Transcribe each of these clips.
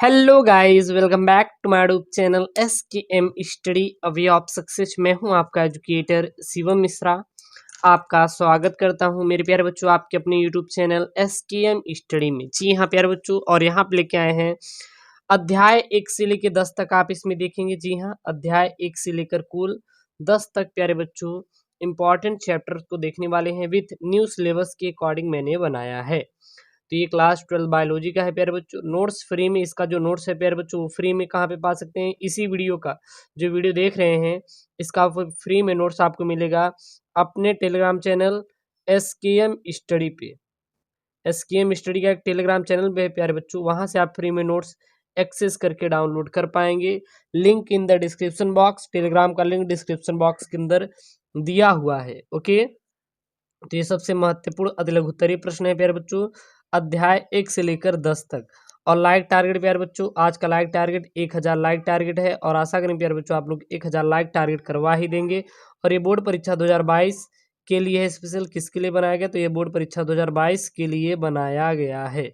Hello guys, welcome back to my YouTube channel SKM study away of success. मैं हूं आपका educator Shivam Mishra. आपका स्वागत करता हूं मेरे प्यारे बच्चों आपके अपने यूट्यूब चैनल SKM स्टडी में। जी हाँ प्यारे बच्चों, और यहाँ पे लेके आए हैं अध्याय 1 से लेकर 10 तक आप इसमें देखेंगे। जी हाँ, अध्याय 1 से लेकर कुल 10 तक प्यारे बच्चों इंपॉर्टेंट चैप्टर्स को देखने वाले हैं। विथ न्यू सिलेबस के अकॉर्डिंग मैंने बनाया है। तो ये क्लास 12 बायोलॉजी का है प्यारे बच्चों। नोट्स फ्री में, इसका जो नोट्स है प्यारे बच्चों वो फ्री में कहाँ पे पा सकते हैं, इसी वीडियो का जो वीडियो देख रहे हैं इसका फ्री में नोट्स आपको मिलेगा अपने टेलीग्राम चैनल SKM स्टडी पे। SKM स्टडी का एक टेलीग्राम चैनल पे है प्यारे बच्चों, वहाँ से आप फ्री में नोट्स एक्सेस करके डाउनलोड कर पाएंगे। Link in the description box, Telegram का लिंक डिस्क्रिप्शन बॉक्स के अंदर दिया हुआ है। ओके, तो ये सबसे महत्वपूर्ण अतिलघुत्तरीय प्रश्न है प्यारे बच्चों, अध्याय 1 से लेकर 10 तक। और लाइक टारगेट प्यारे बच्चों, आज का लाइक टारगेट 1000 लाइक टारगेट है, और आशा करें प्यारे बच्चों आप लोग 1000 लाइक टारगेट करवा ही देंगे। और ये बोर्ड परीक्षा 2022 के लिए है। स्पेशल किसके लिए बनाया गया, तो ये बोर्ड परीक्षा 2022 के लिए बनाया गया है।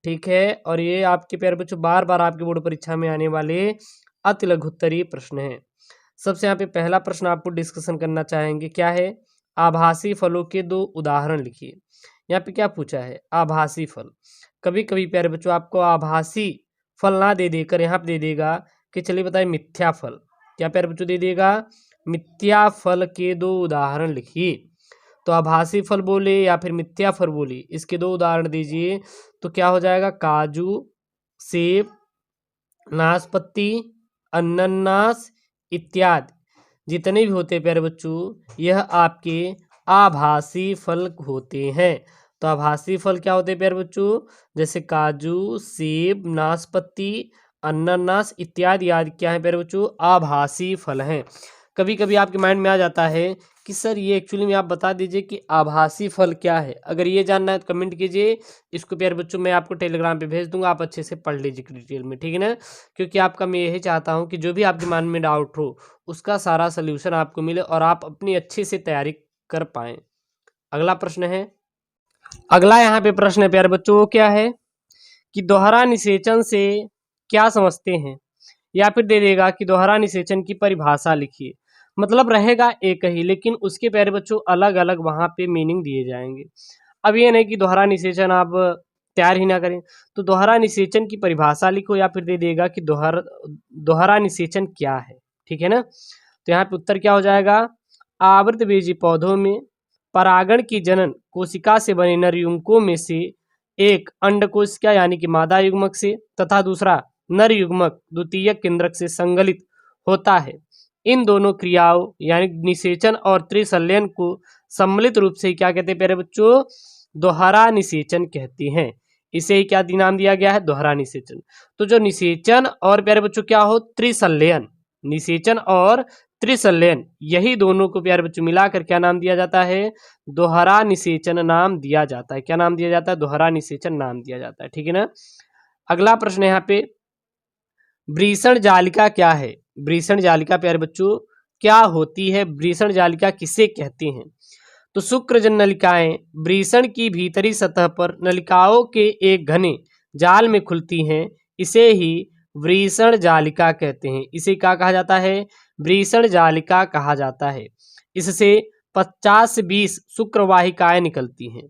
ठीक है, और ये आपके प्यारे बच्चों बार बार आपके बोर्ड परीक्षा में आने वाले अतिलघुत्तरीय प्रश्न है। सबसे यहाँ पे पहला प्रश्न आपको डिस्कशन करना चाहेंगे, क्या है, आभासी फलों के 2 उदाहरण लिखिए। यहाँ पे क्या पूछा है, आभासी फल। कभी कभी प्यारे बच्चों आपको आभासी फल ना दे देकर यहाँ पे दे देगा कि चलिए बताइए मिथ्या फल। क्या प्यारे बच्चों दे देगा, मिथ्या फल के 2 उदाहरण लिखिए। तो आभासी फल बोले या फिर मिथ्या फल बोले, इसके 2 उदाहरण दीजिए। तो क्या हो जाएगा, काजू, सेब, नाशपाती, अनानास इत्यादि जितने भी होते हैं प्यारे बच्चों, यह आपके आभासी फल होते हैं। तो आभासी फल क्या होते हैं प्यारे बच्चों, जैसे काजू, सेब, नाशपाती, अनानास इत्यादि आदि क्या है प्यारे बच्चों, आभासी फल हैं। कभी कभी आपके माइंड में आ जाता है कि सर ये एक्चुअली में आप बता दीजिए कि आभासी फल क्या है। अगर ये जानना है तो कमेंट कीजिए, इसको प्यारे बच्चों मैं आपको टेलीग्राम पे भेज दूंगा, आप अच्छे से पढ़ लीजिए डिटेल में, ठीक है ना। क्योंकि आपका मैं यही चाहता हूँ कि जो भी आपके मन में डाउट हो उसका सारा सोल्यूशन आपको मिले और आप अपनी अच्छे से तैयारी कर पाएँ। अगला प्रश्न है, अगला यहाँ पे प्रश्न है प्यारे बच्चों, वो क्या है कि दोहरा निषेचन से क्या समझते हैं, या फिर दे देगा कि दोहरा निषेचन की परिभाषा लिखिए। मतलब रहेगा एक ही, लेकिन उसके प्यारे बच्चों अलग अलग वहाँ पे मीनिंग दिए जाएंगे। अब ये नहीं कि दोहरा निषेचन आप तैयार ही ना करें, तो दोहरा निषेचन की परिभाषा लिखो, या फिर दे देगा कि दोहरा निषेचन क्या है। ठीक है ना, तो यहाँ पे उत्तर क्या हो जाएगा, आवृतबीजी पौधों में परागण की जनन कोशिका से बने नर युग्मकों में से एक अंड कोशिका यानी कि मादा युग्मक से तथा दूसरा नर युग्मक द्वितीयक केंद्रक से संगलित होता है। इन दोनों क्रियाओं यानी निषेचन और त्रिसंलयन को सम्मिलित रूप से क्या कहते हैं प्यारे बच्चों, दोहरा निषेचन कहते हैं। इसे ही क्या नाम दिया गया है, दोहरा निषेचन। तो जो निषेचन और प्यारे बच्चों क्या हो, त्रिसंलयन, निषेचन और त्रिसंलयन, यही दोनों को प्यारे बच्चों मिलाकर क्या नाम दिया जाता है, दोहरा निषेचन नाम दिया जाता है। क्या नाम दिया जाता है, दोहरा निषेचन नाम दिया जाता है। ठीक है ना। अगला प्रश्न है यहाँ पे, वृषण जालिका क्या है। वृषण जालिका प्यारे बच्चों क्या होती है, वृषण जालिका किसे कहते हैं। तो शुक्रजन नलिकाएं वृषण की भीतरी सतह पर नलिकाओं के एक घने जाल में खुलती हैं, इसे ही वृषण जालिका कहते हैं। इसे क्या कहा जाता है, वृषण जालिका कहा जाता है। इससे 50 से 20 शुक्रवाहिकाएं निकलती हैं।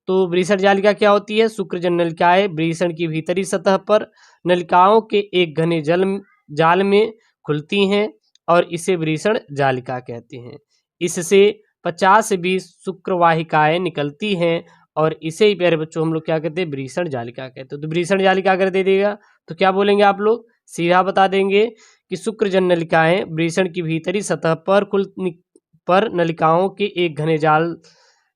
तो वृषण जालिका क्या होती है, शुक्रजन नलिकाएं वृषण की भीतरी सतह पर नलिकाओं के एक घने जाल में खुलती हैं और इसे वृषण जालिका कहते हैं। इससे 50 से 20 शुक्रवाहिकाएं निकलती हैं और इसे ही प्यारे बच्चों हम लोग क्या कहते हैं, वृषण जालिका कहते हैं। तो वृषण जालिका अगर दे देगा तो क्या बोलेंगे आप लोग, सीधा बता देंगे कि शुक्रजन नलिकाएं वृषण की भीतरी सतह पर नलिकाओं के एक घने जाल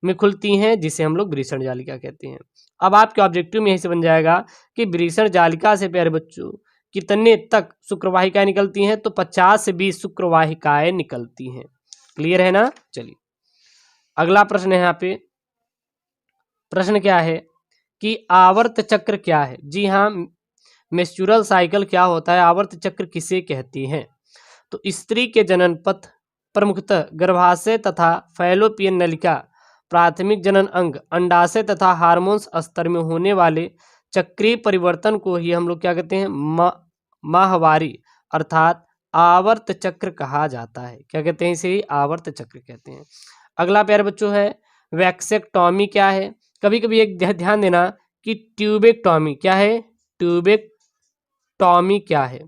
में खुलती हैं, जिसे हम लोग वृषण जालिका कहते हैं। अब आपके ऑब्जेक्टिव में यही से बन जाएगा कि वृषण जालिका से प्यारे बच्चों कितने तक शुक्रवाहिकाएं निकलती हैं, तो 50 से 20 शुक्रवाहिकाएं निकलती हैं। क्लियर है ना। चलिए अगला प्रश्न है यहाँ पे, प्रश्न क्या है कि आवर्त चक्र क्या है। जी हाँ, मेंस्ट्रुअल साइकिल क्या होता है, आवर्त चक्र किसे कहती हैं। तो स्त्री के जनन पथ प्रमुखतः गर्भाशय तथा फैलोपियन नलिका, प्राथमिक जनन अंग, अंडाशय तथा हार्मोन्स स्तर में होने वाले चक्रीय परिवर्तन को ही हम लोग क्या कहते हैं, माहवारी अर्थात आवर्त चक्र कहा जाता है। क्या कहते हैं, इसे आवर्त चक्र कहते हैं। अगला प्यारे बच्चों है वैक्सेक्टॉमी। क्या है, कभी कभी एक ध्यान देना कि ट्यूबेक्टॉमी क्या है, ट्यूबेक्टॉमी क्या है,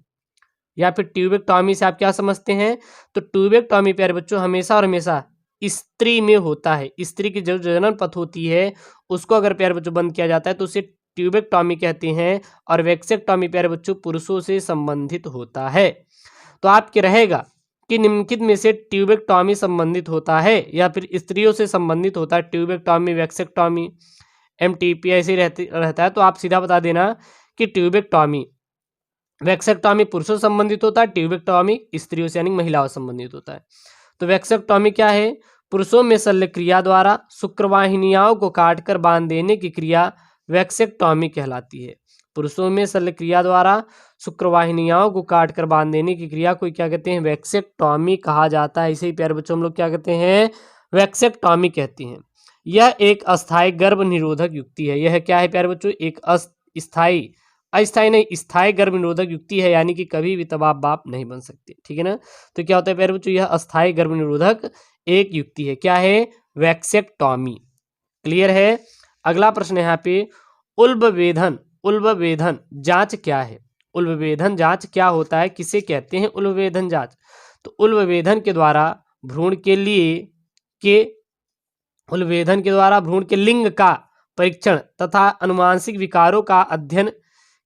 या फिर ट्यूबेक्टॉमी से आप क्या समझते हैं। तो ट्यूबेक्टॉमी प्यारे बच्चों हमेशा और हमेशा स्त्री में होता है। स्त्री की जो जनन पथ होती है उसको अगर प्यारे बच्चों बंद किया जाता है तो उसे ट्यूबेक्टॉमी कहते हैं। और वैक्सेक्टॉमी प्यारे बच्चों पुरुषों से संबंधित होता है। तो आपके रहेगा कि निम्नलिखित में से ट्यूबेक्टॉमी संबंधित होता है या फिर स्त्रियों से संबंधित होता है। ट्यूबेक्टॉमी, वैक्सेक्टॉमी, एमटीपी ऐसे रहता है। तो आप सीधा बता देना कि ट्यूबेक्टॉमी, वैक्सेक्टॉमी पुरुषों से संबंधित होता है, ट्यूबेक्टॉमी स्त्रियों से यानी महिलाओं से संबंधित होता है। तो वैक्सेक्टॉमी क्या है, पुरुषों में शल्य क्रिया द्वारा शुक्रवाहिनियों को काटकर बांध देने की क्रिया वैक्सेक्टॉमी कहलाती है। पुरुषों में शल्य क्रिया द्वारा शुक्रवाहिनियों को काटकर बांध देने की क्रिया को क्या कहते हैं, वैक्सेक्टॉमी कहा जाता है। इसे ही प्यारे बच्चों हम लोग क्या कहते हैं, वैक्सेक्टॉमी कहते हैं। यह एक अस्थायी गर्भ निरोधक युक्ति है। यह क्या है प्यारे बच्चों, एक अस्थायी, अस्थायी नहीं स्थायी गर्भ निरोधक युक्ति है, यानी कि कभी भी तब आप बाप नहीं बन सकते। ठीक है ना। तो क्या होता है प्यारे बच्चों, यह अस्थायी गर्भ निरोधक एक युक्ति है। क्या है, वैक्सेक्टॉमी। क्लियर है। अगला प्रश्न है यहाँ पे उल्बवेधन। उल्बवेधन जांच क्या है, उल्बवेधन जांच क्या होता है, किसे कहते हैं उल्बवेधन जांच। तो उल्बवेधन के द्वारा भ्रूण के लिए उल्बवेधन के द्वारा भ्रूण के लिंग का परीक्षण तथा अनुवांशिक विकारों का अध्ययन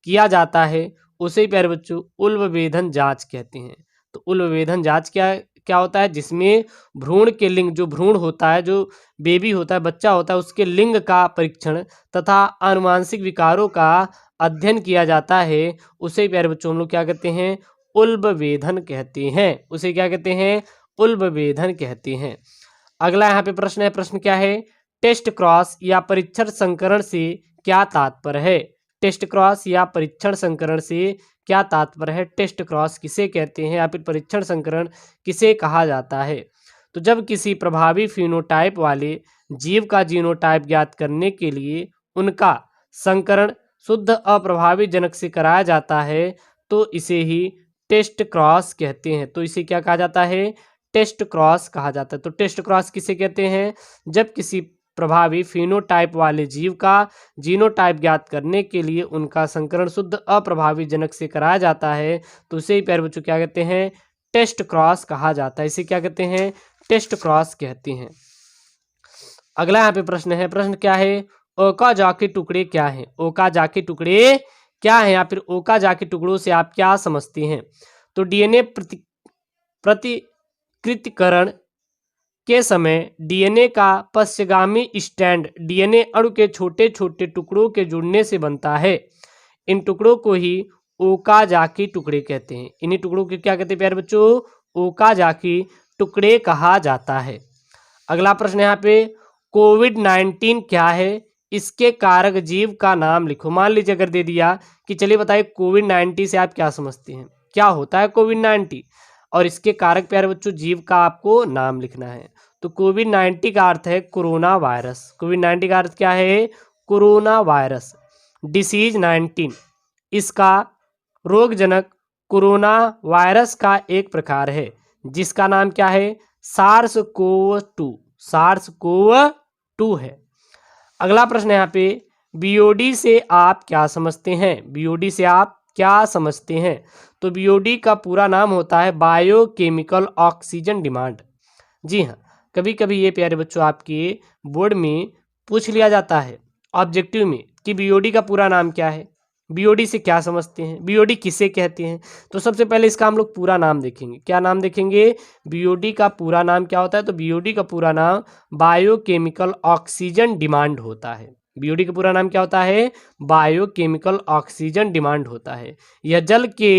किया जाता है, उसे प्यारे बच्चों उल्बवेधन जांच कहते हैं। तो उल्बवेधन जांच क्या होता है, जिसमें भ्रूण के लिंग, जो भ्रूण होता है, जो बेबी होता है, बच्चा होता है, उसके लिंग का परीक्षण तथा अनुवांशिक विकारों का अध्ययन किया जाता है, उसे प्यारे बच्चों हम लोग क्या कहते हैं, उल्बवेधन कहते हैं। उसे क्या कहते हैं, उल्बवेधन कहते हैं। अगला यहाँ पे प्रश्न है, प्रश्न क्या है, टेस्ट क्रॉस या परीक्षण संकरण से क्या तात्पर्य है। टेस्ट क्रॉस या परीक्षण संकरण से क्या तात्पर्य है। टेस्ट क्रॉस किसे कहते हैं या फिर परीक्षण संकरण किसे कहा जाता है। तो जब किसी प्रभावी फिनोटाइप वाले जीव का जीनोटाइप ज्ञात करने के लिए उनका संकरण शुद्ध अप्रभावी जनक से कराया जाता है तो इसे ही टेस्ट क्रॉस कहते हैं। तो इसे क्या कहा जाता है, टेस्ट क्रॉस कहा जाता है। तो टेस्ट क्रॉस किसे कहते हैं, जब किसी प्रभावी फिनोटाइप वाले जीव का जीनोटाइप ज्ञात करने के लिए उनका संकरण शुद्ध अप्रभावी जनक से कराया जाता है तो उसे ही प्यारे बच्चों क्या कहते हैं, टेस्ट क्रॉस कहा जाता है। इसे क्या कहते हैं, टेस्ट क्रॉस कहते हैं। अगला यहाँ पे प्रश्न है, प्रश्न क्या है, ओकाजाकी टुकड़े क्या है। ओकाजाकी टुकड़े क्या है या फिर ओकाजाकी टुकड़ों से आप क्या समझते हैं। तो डीएनए प्रतिकृतिकरण के समय डीएनए का पश्चगामी स्टैंड डीएनए अणु के छोटे छोटे टुकड़ों के जुड़ने से बनता है। इन टुकड़ों को ही ओकाजाकी टुकड़े कहते हैं। इन्हीं टुकड़ों के क्या कहते हैं प्यारे बच्चों, ओकाजाकी टुकड़े कहा जाता है। अगला प्रश्न यहाँ पे कोविड-19 क्या है, इसके कारक जीव का नाम लिखो। मान लीजिए अगर दे दिया कि चलिए बताइए कोविड-19 से आप क्या समझते हैं, क्या होता है कोविड-19 और इसके कारक प्यारे बच्चों जीव का आपको नाम लिखना है। तो कोविड-19 का अर्थ है कोरोना वायरस। कोविड-19 का अर्थ क्या है, कोरोना वायरस। डिसीज 19 इसका रोगजनक कोरोना वायरस का एक प्रकार है जिसका नाम क्या है, सार्स-कोव-2। सार्स-कोव-2 है। अगला प्रश्न है यहाँ पे बीओडी से आप क्या समझते हैं। बीओडी से आप क्या समझते हैं। तो बीओडी का पूरा नाम होता है बायोकेमिकल ऑक्सीजन डिमांड। जी हाँ, कभी कभी ये प्यारे बच्चों आपके बोर्ड में पूछ लिया जाता है ऑब्जेक्टिव में कि बीओडी का पूरा नाम क्या है, बीओडी से क्या समझते हैं, बीओडी किसे कहते हैं। तो सबसे पहले इसका हम लोग पूरा नाम देखेंगे। क्या नाम देखेंगे, बीओडी का पूरा नाम क्या होता है। तो बीओडी का पूरा नाम बायोकेमिकल ऑक्सीजन डिमांड होता है। बीओडी का पूरा नाम क्या होता है, बायोकेमिकल ऑक्सीजन डिमांड होता है। यह जल के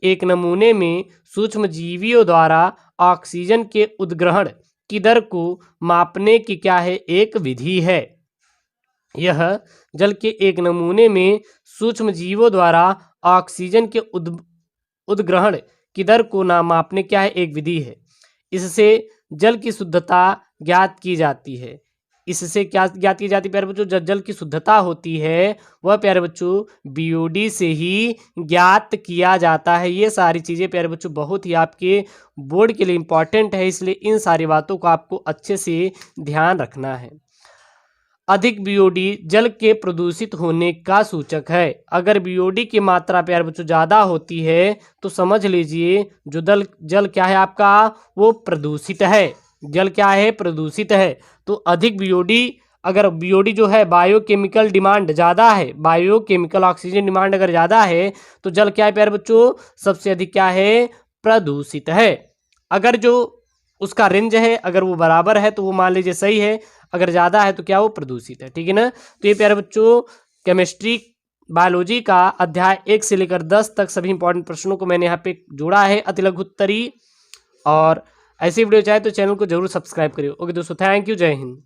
एक नमूने में सूक्ष्मजीवियों द्वारा ऑक्सीजन के उद्ग्रहण की दर को मापने की क्या है, एक विधि है। यह जल के एक नमूने में सूक्ष्मजीवों द्वारा ऑक्सीजन के उद्ग्रहण की दर को मापने क्या है, एक विधि है। इससे जल की शुद्धता ज्ञात की जाती है। इससे क्या ज्ञात की जाती है प्यारे बच्चों, जल की शुद्धता होती है वह प्यारे बच्चों बीओडी से ही ज्ञात किया जाता है। ये सारी चीज़ें प्यारे बच्चों बहुत ही आपके बोर्ड के लिए इंपॉर्टेंट है, इसलिए इन सारी बातों को आपको अच्छे से ध्यान रखना है। अधिक बीओडी जल के प्रदूषित होने का सूचक है। अगर बीओडी की मात्रा प्यारे बच्चों ज़्यादा होती है तो समझ लीजिए जो जल क्या है आपका, वो प्रदूषित है। जल क्या है, प्रदूषित है। तो अधिक बीओडी, अगर बीओडी जो है बायोकेमिकल डिमांड ज़्यादा है, बायोकेमिकल ऑक्सीजन डिमांड अगर ज़्यादा है तो जल क्या है प्यारे बच्चों, सबसे अधिक क्या है, प्रदूषित है। अगर जो उसका रेंज है अगर वो बराबर है तो वो मान लीजिए सही है, अगर ज़्यादा है तो क्या वो प्रदूषित है। ठीक है ना। तो ये प्यारे बच्चों केमिस्ट्री बायोलॉजी का अध्याय 1 से लेकर 10 तक सभी इंपॉर्टेंट प्रश्नों को मैंने यहाँ पे जोड़ा है अति लघु उत्तरी। और ऐसी वीडियो चाहे तो चैनल को जरूर सब्सक्राइब करिए। ओके दोस्तों, थैंक यू, जय हिंद।